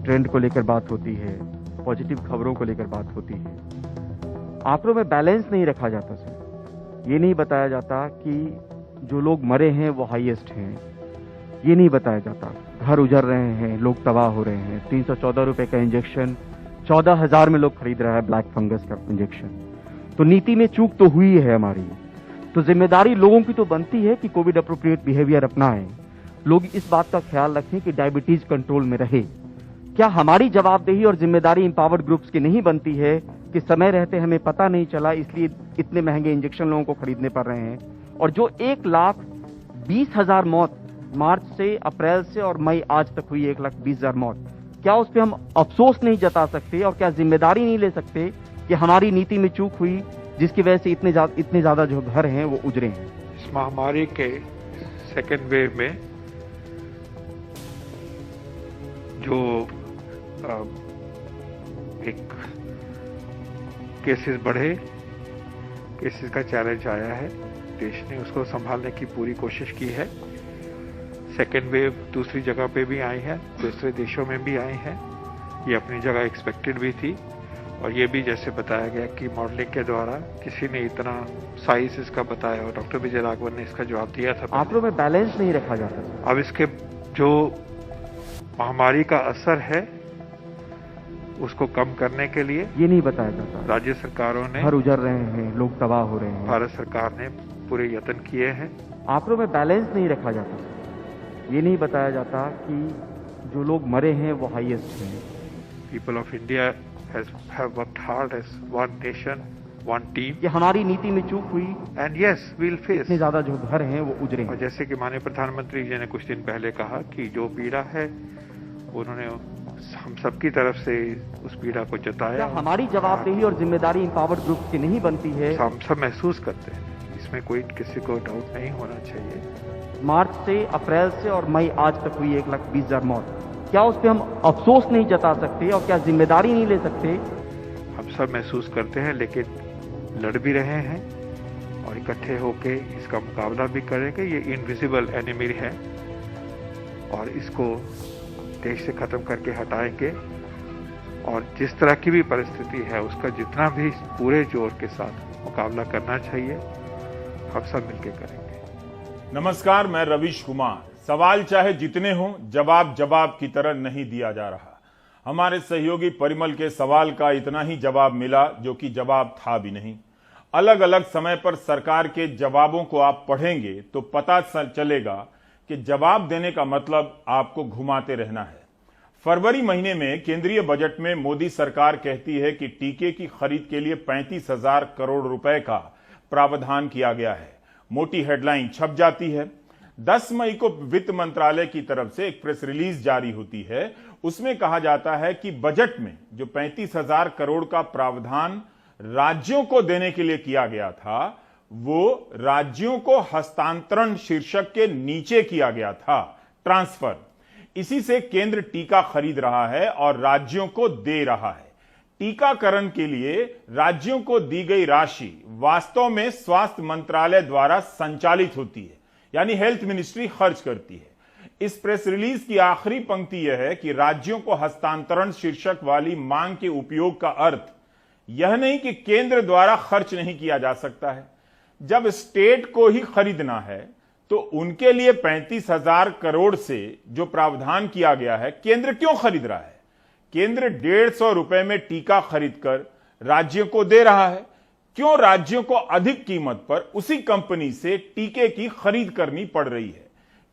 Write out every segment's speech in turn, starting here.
Trend को लेकर बात होती है, पॉजिटिव खबरों को लेकर बात होती है, आंकड़ों में बैलेंस नहीं रखा जाता सर। ये नहीं बताया जाता कि जो लोग मरे हैं वो हाईएस्ट हैं, ये नहीं बताया जाता। घर उजड़ रहे हैं, लोग तबाह हो रहे हैं। 314 रुपए का इंजेक्शन 14,000 में लोग खरीद रहा है, ब्लैक फंगस का इंजेक्शन। तो नीति में चूक तो हुई है हमारी। तो जिम्मेदारी लोगों की तो बनती है कि कोविड अप्रोप्रिएट बिहेवियर अपनाएं, लोग इस बात का ख्याल रखें कि डायबिटीज कंट्रोल में रहे। क्या हमारी जवाबदेही और जिम्मेदारी इंपावर्ड ग्रुप्स की नहीं बनती है कि समय रहते हमें पता नहीं चला, इसलिए इतने महंगे इंजेक्शन लोगों को खरीदने पड़ रहे हैं? और जो 1,20,000 मौत मार्च से, अप्रैल से और मई आज तक हुई, 1,20,000 मौत, क्या उस पर हम अफसोस नहीं जता सकते और क्या जिम्मेदारी नहीं ले सकते कि हमारी नीति में चूक हुई जिसकी वजह से इतने ज्यादा जो घर हैं वो उजरे हैं? इस महामारी के सेकेंड वेव में जो एक केसेस बढ़े, केसेस का चैलेंज आया है, देश ने उसको संभालने की पूरी कोशिश की है। सेकेंड वेव दूसरी जगह पे भी आई है, दूसरे देशों में भी आई है। ये अपनी जगह एक्सपेक्टेड भी थी और ये भी जैसे बताया गया कि मॉडलिंग के द्वारा किसी ने इतना साइज इसका बताया और डॉक्टर विजय राघवन ने इसका जवाब दिया था। आंकड़ों में बैलेंस नहीं रखा जाता। अब इसके जो महामारी का असर है उसको कम करने के लिए ये नहीं बताया जाता। राज्य सरकारों ने, घर उजड़ रहे हैं, लोग तबाह हो रहे हैं, भारत सरकार ने पूरे यत्न किए हैं। आंकड़ों में बैलेंस नहीं रखा जाता। ये नहीं बताया जाता कि जो लोग मरे हैं वो हाईएस्ट हैं। People of India have worked hard as one nation, one team. ये हमारी नीति में चूक हुई And yes, we'll face. इतने ज्यादा जो घर हैं वो उजरे और हैं। जैसे कि माननीय प्रधानमंत्री जी ने कुछ दिन पहले कहा कि जो पीड़ा है उन्होंने हम सबकी तरफ से उस पीड़ा को क्या जताया। हमारी जवाबदेही और जिम्मेदारी इंपावर्ड ग्रुप्स की नहीं बनती है? हम सब महसूस करते हैं, इसमें कोई किसी को डाउट नहीं होना चाहिए। मार्च से, अप्रैल से और मई आज तक हुई 1,20,000 मौत, क्या उस पर हम अफसोस नहीं जता सकते और क्या जिम्मेदारी नहीं ले सकते? हम सब महसूस करते हैं, लेकिन लड़ भी रहे हैं और इकट्ठे होके इसका मुकाबला भी करेंगे। ये इनविजिबल एनिमी है और इसको देश से खत्म करके हटाएंगे और जिस तरह की भी परिस्थिति है उसका जितना भी पूरे जोर के साथ मुकाबला करना चाहिए हम सब मिलकर करेंगे। नमस्कार, मैं रवीश कुमार। सवाल चाहे जितने हों, जवाब की तरह नहीं दिया जा रहा। हमारे सहयोगी परिमल के सवाल का इतना ही जवाब मिला जो कि जवाब था भी नहीं। अलग अलग समय पर सरकार के जवाबों को आप पढ़ेंगे तो पता चलेगा कि जवाब देने का मतलब आपको घुमाते रहना है। फरवरी महीने में केंद्रीय बजट में मोदी सरकार कहती है कि टीके की खरीद के लिए 35,000 करोड़ रुपए का प्रावधान किया गया है। मोटी हेडलाइन छप जाती है। 10 मई को वित्त मंत्रालय की तरफ से एक प्रेस रिलीज जारी होती है। उसमें कहा जाता है कि बजट में जो 35,000 करोड़ का प्रावधान राज्यों को देने के लिए किया गया था वो राज्यों को हस्तांतरण शीर्षक के नीचे किया गया था, ट्रांसफर। इसी से केंद्र टीका खरीद रहा है और राज्यों को दे रहा है। टीकाकरण के लिए राज्यों को दी गई राशि वास्तव में स्वास्थ्य मंत्रालय द्वारा संचालित होती है, यानी हेल्थ मिनिस्ट्री खर्च करती है। इस प्रेस रिलीज की आखिरी पंक्ति यह है कि राज्यों को हस्तांतरण शीर्षक वाली मांग के उपयोग का अर्थ यह नहीं कि केंद्र द्वारा खर्च नहीं किया जा सकता है। जब स्टेट को ही खरीदना है तो उनके लिए 35,000 करोड़ से जो प्रावधान किया गया है केंद्र क्यों खरीद रहा है? केंद्र 150 रुपए में टीका खरीदकर राज्यों को दे रहा है। क्यों राज्यों को अधिक कीमत पर उसी कंपनी से टीके की खरीद करनी पड़ रही है?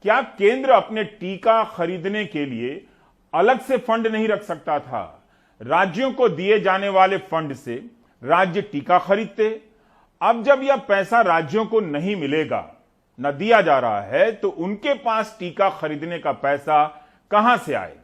क्या केंद्र अपने टीका खरीदने के लिए अलग से फंड नहीं रख सकता था? राज्यों को दिए जाने वाले फंड से राज्य टीका खरीदते। अब जब यह पैसा राज्यों को नहीं मिलेगा, न दिया जा रहा है, तो उनके पास टीका खरीदने का पैसा कहां से आएगा?